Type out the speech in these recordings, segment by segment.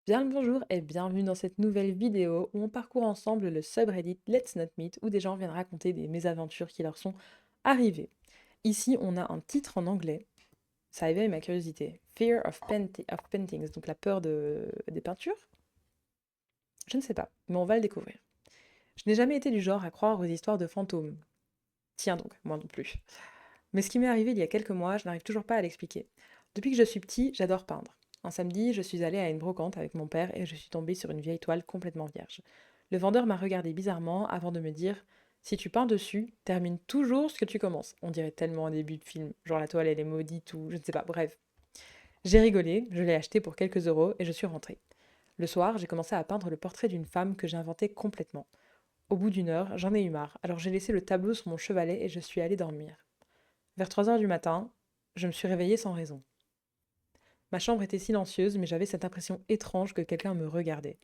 Bien le bonjour et bienvenue dans cette nouvelle vidéo où on parcourt ensemble le subreddit Let's Not Meet où des gens viennent raconter des mésaventures qui leur sont arrivées. Ici, on a un titre en anglais, ça éveille ma curiosité. Fear of, of Paintings, donc la peur des peintures. Je ne sais pas, mais on va le découvrir. Je n'ai jamais été du genre à croire aux histoires de fantômes. Tiens donc, moi non plus. Mais ce qui m'est arrivé il y a quelques mois, je n'arrive toujours pas à l'expliquer. Depuis que je suis petit, j'adore peindre. Un samedi, je suis allée à une brocante avec mon père et je suis tombée sur une vieille toile complètement vierge. Le vendeur m'a regardé bizarrement avant de me dire: Si tu peins dessus, termine toujours ce que tu commences. On dirait tellement un début de film, genre la toile elle est maudite ou je ne sais pas, bref. J'ai rigolé, je l'ai acheté pour quelques euros et je suis rentrée. Le soir, j'ai commencé à peindre le portrait d'une femme que j'ai inventé complètement. Au bout d'une heure, j'en ai eu marre, alors j'ai laissé le tableau sur mon chevalet et je suis allée dormir. Vers 3 heures du matin, je me suis réveillée sans raison. Ma chambre était silencieuse, mais j'avais cette impression étrange que quelqu'un me regardait.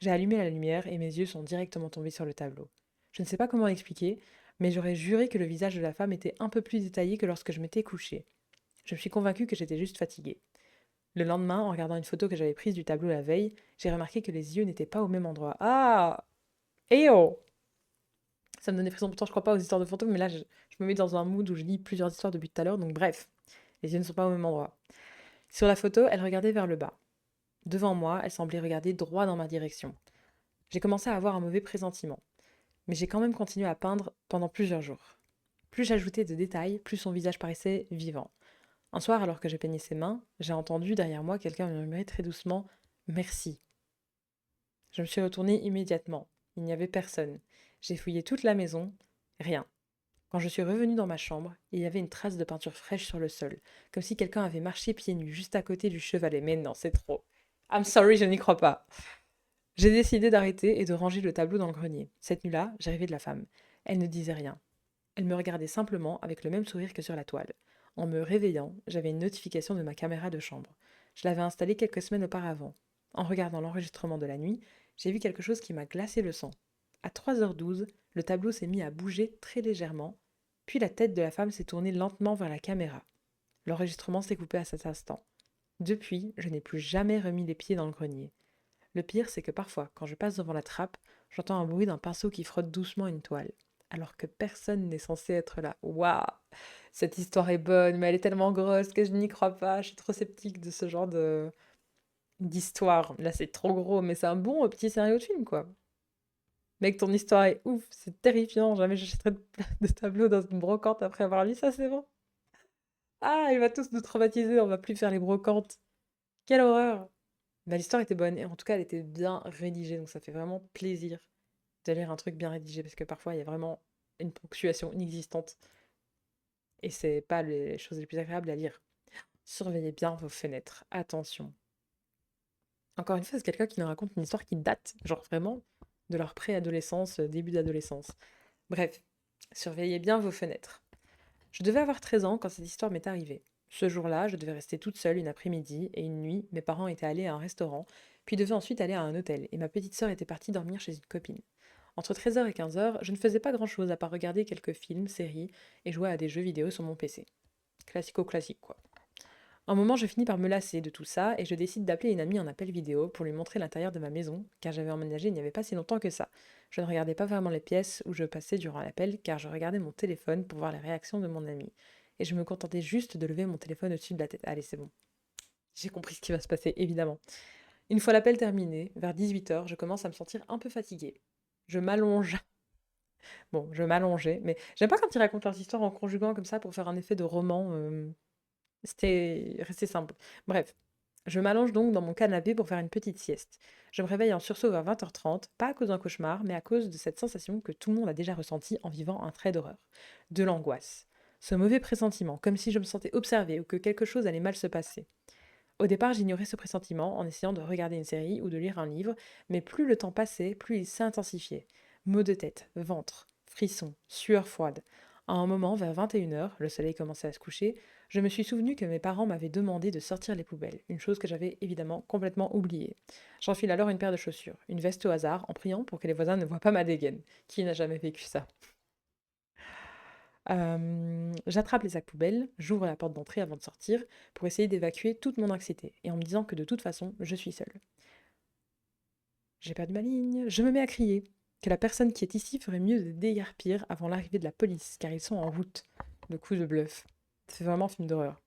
J'ai allumé la lumière et mes yeux sont directement tombés sur le tableau. Je ne sais pas comment expliquer, mais j'aurais juré que le visage de la femme était un peu plus détaillé que lorsque je m'étais couchée. Je me suis convaincue que j'étais juste fatiguée. Le lendemain, en regardant une photo que j'avais prise du tableau la veille, j'ai remarqué que les yeux n'étaient pas au même endroit. Ah! Eh oh! Ça me donnait frisson, pourtant je crois pas aux histoires de fantômes, mais là je me mets dans un mood où je lis plusieurs histoires depuis tout à l'heure, donc bref, les yeux ne sont pas au même endroit. Sur la photo, elle regardait vers le bas. Devant moi, elle semblait regarder droit dans ma direction. J'ai commencé à avoir un mauvais pressentiment, mais j'ai quand même continué à peindre pendant plusieurs jours. Plus j'ajoutais de détails, plus son visage paraissait vivant. Un soir, alors que je peignais ses mains, j'ai entendu derrière moi quelqu'un murmurer très doucement: Merci. Je me suis retournée immédiatement. Il n'y avait personne. J'ai fouillé toute la maison. Rien. Quand je suis revenue dans ma chambre, il y avait une trace de peinture fraîche sur le sol, comme si quelqu'un avait marché pieds nus juste à côté du chevalet. Mais non, c'est trop. I'm sorry, je n'y crois pas. J'ai décidé d'arrêter et de ranger le tableau dans le grenier. Cette nuit-là, j'ai rêvé de la femme. Elle ne disait rien. Elle me regardait simplement avec le même sourire que sur la toile. En me réveillant, j'avais une notification de ma caméra de chambre. Je l'avais installée quelques semaines auparavant. En regardant l'enregistrement de la nuit, j'ai vu quelque chose qui m'a glacé le sang. À 3h12, le tableau s'est mis à bouger très légèrement, puis la tête de la femme s'est tournée lentement vers la caméra. L'enregistrement s'est coupé à cet instant. Depuis, je n'ai plus jamais remis les pieds dans le grenier. Le pire, c'est que parfois, quand je passe devant la trappe, j'entends un bruit d'un pinceau qui frotte doucement une toile, alors que personne n'est censé être là. Waouh! Cette histoire est bonne, mais elle est tellement grosse que je n'y crois pas. Je suis trop sceptique de ce genre de d'histoire. Là, c'est trop gros, mais c'est un bon petit scénario de film, quoi. Mec, ton histoire est ouf, c'est terrifiant. Jamais j'achèterai de tableau dans une brocante après avoir lu ça, c'est bon. Ah, il va tous nous traumatiser, on va plus faire les brocantes. Quelle horreur! Bah, l'histoire était bonne, et en tout cas, elle était bien rédigée, donc ça fait vraiment plaisir de lire un truc bien rédigé, parce que parfois, il y a vraiment une ponctuation inexistante, et c'est pas les choses les plus agréables à lire. Surveillez bien vos fenêtres, attention. Encore une fois, c'est quelqu'un qui nous raconte une histoire qui date, genre vraiment, de leur préadolescence, début d'adolescence. Bref, surveillez bien vos fenêtres. Je devais avoir 13 ans quand cette histoire m'est arrivée. Ce jour-là, je devais rester toute seule une après-midi et une nuit, mes parents étaient allés à un restaurant, puis devaient ensuite aller à un hôtel, et ma petite sœur était partie dormir chez une copine. Entre 13h et 15h, je ne faisais pas grand-chose à part regarder quelques films, séries et jouer à des jeux vidéo sur mon PC. Classico-classique, quoi. Un moment, je finis par me lasser de tout ça et je décide d'appeler une amie en appel vidéo pour lui montrer l'intérieur de ma maison, car j'avais emménagé il n'y avait pas si longtemps que ça. Je ne regardais pas vraiment les pièces où je passais durant l'appel, car je regardais mon téléphone pour voir les réactions de mon amie. Et je me contentais juste de lever mon téléphone au-dessus de la tête. Allez, c'est bon. J'ai compris ce qui va se passer, évidemment. Une fois l'appel terminé, vers 18h, je commence à me sentir un peu fatiguée. Je m'allonge. Bon, je m'allongeais, mais j'aime pas quand ils racontent leurs histoires en conjuguant comme ça pour faire un effet de roman. C'était resté simple. Bref, je m'allonge donc dans mon canapé pour faire une petite sieste. Je me réveille en sursaut vers 20h30, pas à cause d'un cauchemar, mais à cause de cette sensation que tout le monde a déjà ressentie en vivant un trait d'horreur. De l'angoisse. Ce mauvais pressentiment, comme si je me sentais observée ou que quelque chose allait mal se passer. Au départ, j'ignorais ce pressentiment en essayant de regarder une série ou de lire un livre, mais plus le temps passait, plus il s'intensifiait. Maux de tête, ventre, frissons, sueur froide. À un moment, vers 21h, le soleil commençait à se coucher, je me suis souvenu que mes parents m'avaient demandé de sortir les poubelles, une chose que j'avais évidemment complètement oubliée. J'enfile alors une paire de chaussures, une veste au hasard, en priant pour que les voisins ne voient pas ma dégaine. Qui n'a jamais vécu ça? J'attrape les sacs poubelles, j'ouvre la porte d'entrée avant de sortir pour essayer d'évacuer toute mon anxiété et en me disant que de toute façon, je suis seule. J'ai perdu ma ligne. Je me mets à crier que la personne qui est ici ferait mieux de déguerpir avant l'arrivée de la police, car ils sont en route. Le coup de bluff. C'est vraiment un film d'horreur.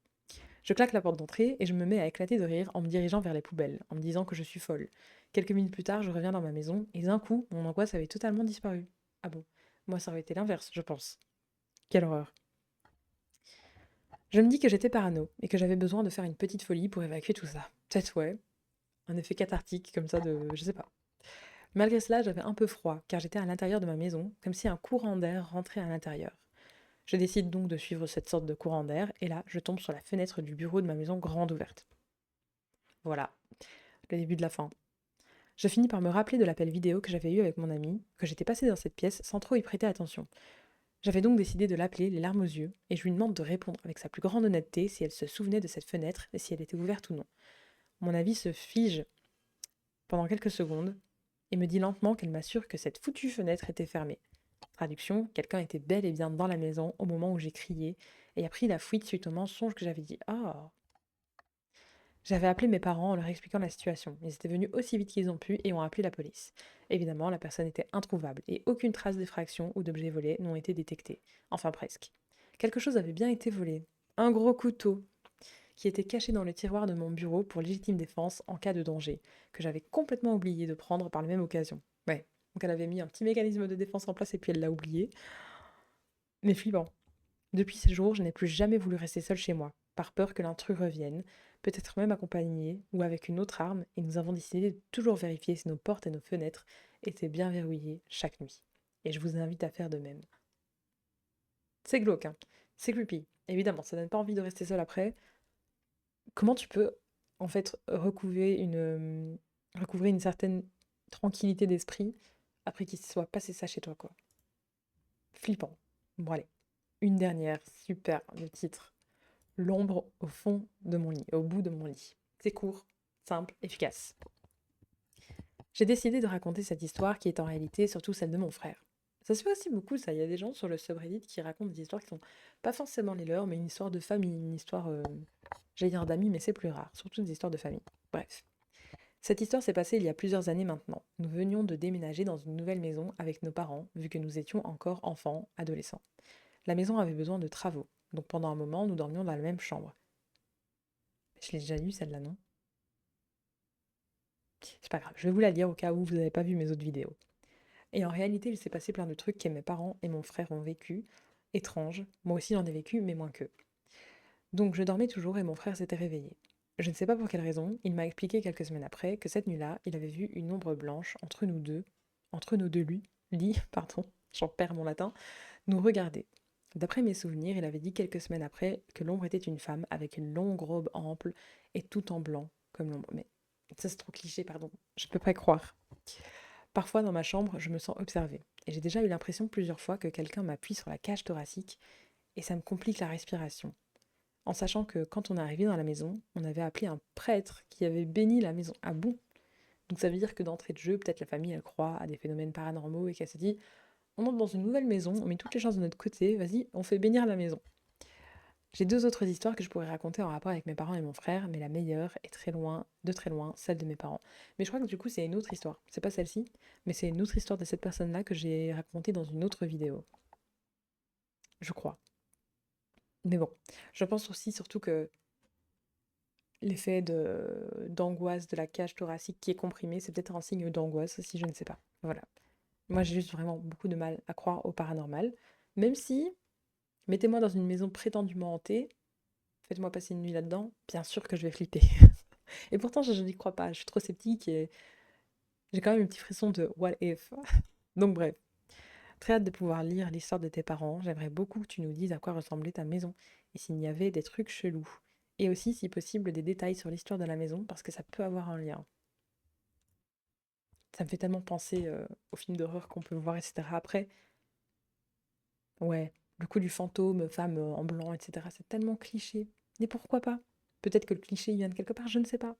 Je claque la porte d'entrée et je me mets à éclater de rire en me dirigeant vers les poubelles, en me disant que je suis folle. Quelques minutes plus tard, je reviens dans ma maison et d'un coup, mon angoisse avait totalement disparu. Ah bon? Moi, ça aurait été l'inverse, je pense. Quelle horreur. Je me dis que j'étais parano et que j'avais besoin de faire une petite folie pour évacuer tout ça. Peut-être ouais, un effet cathartique comme ça de... je sais pas. Malgré cela, j'avais un peu froid car j'étais à l'intérieur de ma maison, comme si un courant d'air rentrait à l'intérieur. Je décide donc de suivre cette sorte de courant d'air et là, je tombe sur la fenêtre du bureau de ma maison grande ouverte. Voilà, le début de la fin. Je finis par me rappeler de l'appel vidéo que j'avais eu avec mon ami, que j'étais passée dans cette pièce sans trop y prêter attention. J'avais donc décidé de l'appeler les larmes aux yeux, et je lui demande de répondre avec sa plus grande honnêteté si elle se souvenait de cette fenêtre et si elle était ouverte ou non. Mon avis se fige pendant quelques secondes et me dit lentement qu'elle m'assure que cette foutue fenêtre était fermée. Traduction, quelqu'un était bel et bien dans la maison au moment où j'ai crié et a pris la fuite suite au mensonge que j'avais dit. Ah. J'avais appelé mes parents en leur expliquant la situation. Ils étaient venus aussi vite qu'ils ont pu et ont appelé la police. Évidemment, la personne était introuvable et aucune trace d'effraction ou d'objet volé n'ont été détectées. Enfin presque. Quelque chose avait bien été volé. Un gros couteau qui était caché dans le tiroir de mon bureau pour légitime défense en cas de danger, que j'avais complètement oublié de prendre par la même occasion. Ouais, donc elle avait mis un petit mécanisme de défense en place et puis elle l'a oublié. Mais flippant. Depuis ces jours, je n'ai plus jamais voulu rester seule chez moi, par peur que l'intrus revienne, peut-être même accompagné ou avec une autre arme, et nous avons décidé de toujours vérifier si nos portes et nos fenêtres étaient bien verrouillées chaque nuit. Et je vous invite à faire de même. C'est glauque, hein. C'est creepy. Évidemment, ça donne pas envie de rester seul après. Comment tu peux, en fait, recouvrer une certaine tranquillité d'esprit après qu'il se soit passé ça chez toi, quoi. Flippant. Bon, allez. Une dernière, super, le titre. L'ombre au fond de mon lit, au bout de mon lit. C'est court, simple, efficace. J'ai décidé de raconter cette histoire qui est en réalité surtout celle de mon frère. Ça se fait aussi beaucoup, ça. Il y a des gens sur le subreddit qui racontent des histoires qui sont pas forcément les leurs, mais une histoire de famille, une histoire, j'allais dire d'amis, mais c'est plus rare. Surtout des histoires de famille. Bref. Cette histoire s'est passée il y a plusieurs années maintenant. Nous venions de déménager dans une nouvelle maison avec nos parents, vu que nous étions encore enfants, adolescents. La maison avait besoin de travaux, donc pendant un moment, nous dormions dans la même chambre. Je l'ai déjà lu celle-là, non? C'est pas grave, je vais vous la lire au cas où vous n'avez pas vu mes autres vidéos. Et en réalité, il s'est passé plein de trucs que mes parents et mon frère ont vécu, étranges. Moi aussi j'en ai vécu, mais moins qu'eux. Donc je dormais toujours et mon frère s'était réveillé. Je ne sais pas pour quelle raison, il m'a expliqué quelques semaines après que cette nuit-là, il avait vu une ombre blanche entre nos deux lits, pardon, j'en perds mon latin, nous regarder. D'après mes souvenirs, il avait dit quelques semaines après que l'ombre était une femme avec une longue robe ample et tout en blanc, comme l'ombre. Mais ça c'est trop cliché, pardon, je peux pas y croire. Parfois dans ma chambre, je me sens observée. Et j'ai déjà eu l'impression plusieurs fois que quelqu'un m'appuie sur la cage thoracique et ça me complique la respiration. En sachant que quand on est arrivé dans la maison, on avait appelé un prêtre qui avait béni la maison. Ah bon? Donc ça veut dire que d'entrée de jeu, peut-être la famille elle croit à des phénomènes paranormaux et qu'elle se dit on entre dans une nouvelle maison, on met toutes les chances de notre côté, vas-y, on fait bénir la maison. J'ai deux autres histoires que je pourrais raconter en rapport avec mes parents et mon frère, mais la meilleure est de très loin, celle de mes parents. Mais je crois que du coup c'est une autre histoire. C'est pas celle-ci, mais c'est une autre histoire de cette personne-là que j'ai racontée dans une autre vidéo. Je crois. Mais bon, je pense aussi surtout que l'effet d'angoisse de la cage thoracique qui est comprimée, c'est peut-être un signe d'angoisse aussi, je ne sais pas. Voilà. Moi j'ai juste vraiment beaucoup de mal à croire au paranormal, même si, mettez-moi dans une maison prétendument hantée, faites-moi passer une nuit là-dedans, bien sûr que je vais flipper. Et pourtant, je n'y crois pas, je suis trop sceptique et j'ai quand même un petit frisson de what if. Donc bref, très hâte de pouvoir lire l'histoire de tes parents. J'aimerais beaucoup que tu nous dises à quoi ressemblait ta maison et s'il y avait des trucs chelous. Et aussi, si possible, des détails sur l'histoire de la maison parce que ça peut avoir un lien. Ça me fait tellement penser aux films d'horreur qu'on peut voir, etc. Après, ouais, le coup du fantôme, femme en blanc, etc. C'est tellement cliché. Mais pourquoi pas? Peut-être que le cliché il vient de quelque part, je ne sais pas.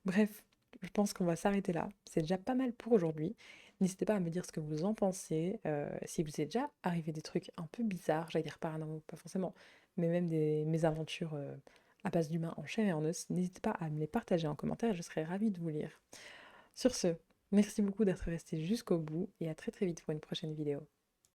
Bref, je pense qu'on va s'arrêter là. C'est déjà pas mal pour aujourd'hui. N'hésitez pas à me dire ce que vous en pensez. Si vous êtes déjà arrivé des trucs un peu bizarres, j'allais dire paranormaux, pas forcément, mais même des mésaventures à base d'humains en chair et en os, n'hésitez pas à me les partager en commentaire, je serais ravie de vous lire. Sur ce, Merci beaucoup d'être resté jusqu'au bout et à très très vite pour une prochaine vidéo.